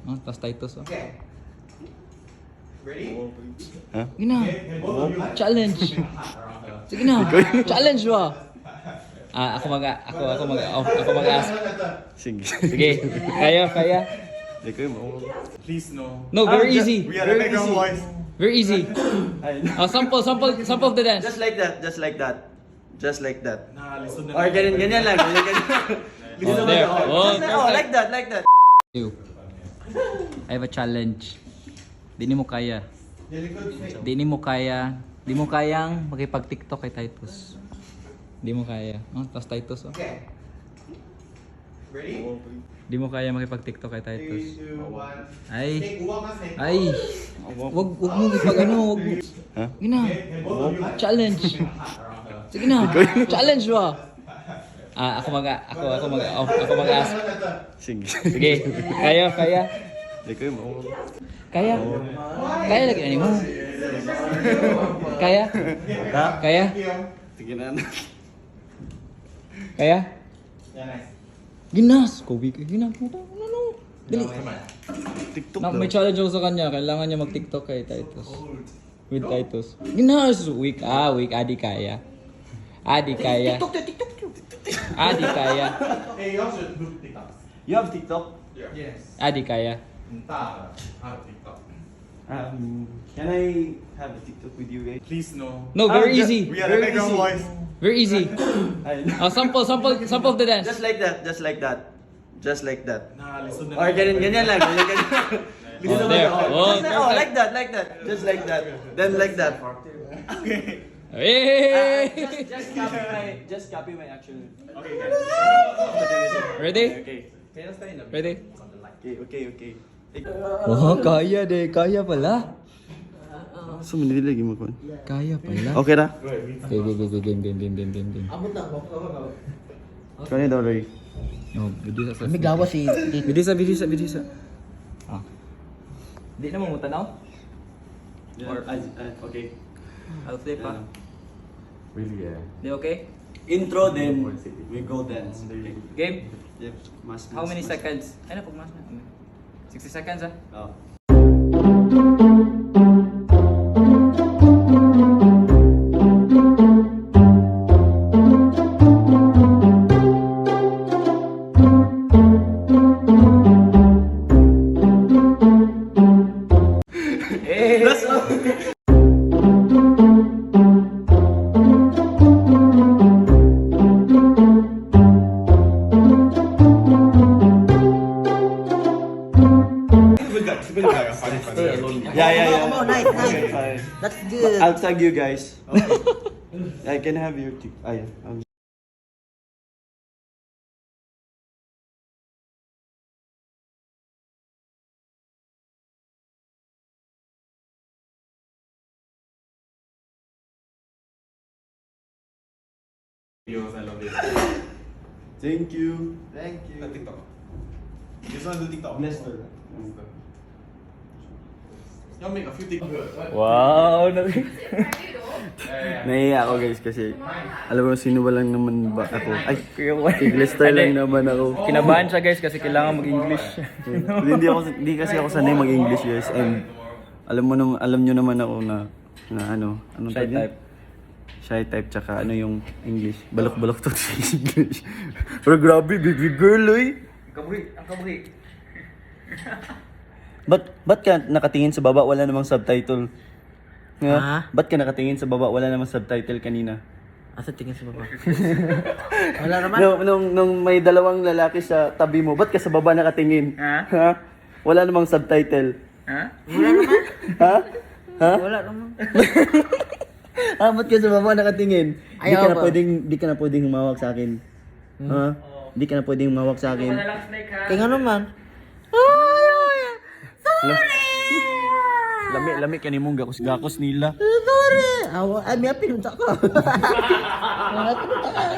Oh, tapos TITUS. Oh. Okay. Ready? Huh? Sige na. Challenge. Sige na. Challenge mo. Ako mag-ask. Sige. Sige. Kaya. Ikaw mo. Please no. No, very easy. We are the background voice. Very easy. Oh, sample of the dance. Just like that. Just like that. Nah, listen Or ganyan lang. Oh, there. Oh, like that. You. I have a challenge. Di mo kaya. Di mo kayang makipag-TikTok kay TITUS. Di mo kaya. Oh, tapos TITUS. Oh. Okay. Ready? Di mo kaya makipag-TikTok kay TITUS. 3, 2, 1. Ay. Snake. Ay. Wag mo ipag ano. Ha? Sige na. Challenge. Sige na. Challenge mo. Ako mag-ask. Sige. Sige. Kaya. Ikaw mo. Kaya lagi ani mo. Kaya. Ha? Kaya. Sige na. Kaya. Yeah, nice. Ginas. Kobe. Ginas. No. Dali. TikTok Na, daw. may challenge ako sa kanya. Kailangan niya mag-TikTok kay TITUS. With TITUS. Ginas. Week. Adi kaya. Adi kaya. Hey, you also do TikTok. You have TikTok? Yes. Adi kaya. Entah. Have TikTok. Can I have a TikTok with you guys? Please no. No, very easy. We are the Very background easy. voice. Very easy. Oh, sample of the dance. Just like that. Nah, listen Or ganyan lang. Oh, there. Oh, Oh, like that. Just like that. Then like that. Okay. Hey! Just copy my action. Okay, guys. Ready? Okay. Ready? Okay. Oh, kaya pala. So, manililagi mo ko. Kaya pala. Okay na? Okay, game. Kaya daw, Roy. No, video sa. May gawa si Video sa. Ah. Di na mo tanaw? Okay. I'll flip pa. Really, yeah. Di okay? Intro, then we go dance. Game? Yep. How many seconds? Ano pag mas na? 60 seconds Oh. Yeah. Oh, nice. Fine. That's good. I'll tag you guys. I can have your Videos, I love it. Thank you. TikTok. This one do TikTok. Glester. Y'all make a few TikTok. Wow! Nahiya ako guys kasi alam mo sino ba lang naman ba ako? Ay, si Glester lang naman ako. Kinabahan siya guys kasi kailangan mag-English. Hindi kasi ako sanay mag-English guys and alam niyo naman ako na anong Shy tawag yun? type. Shy type tsaka ano yung English. Balok-balok to sa English. Pero grabe, baby girl oy. Ang kabri. Ba't ka nakatingin sa baba wala namang subtitle? Ha? Ba't ka nakatingin sa baba wala namang subtitle kanina? Asa tingin sa baba? Wala naman. Nung may dalawang lalaki sa tabi mo, ba't ka sa baba nakatingin? Ha? Wala namang subtitle. Ha? Wala naman. Ha? Wala naman. Ba't ka sa baba nakatingin? Di Ayaw ka na ba? pwedeng humawak sa akin. Ha? Di ka na pwedeng humawak sa akin. Tingnan naman. Lami ka ni mong gakos nila. Sorry. Ay, may pinunta ko. May pinunta ko.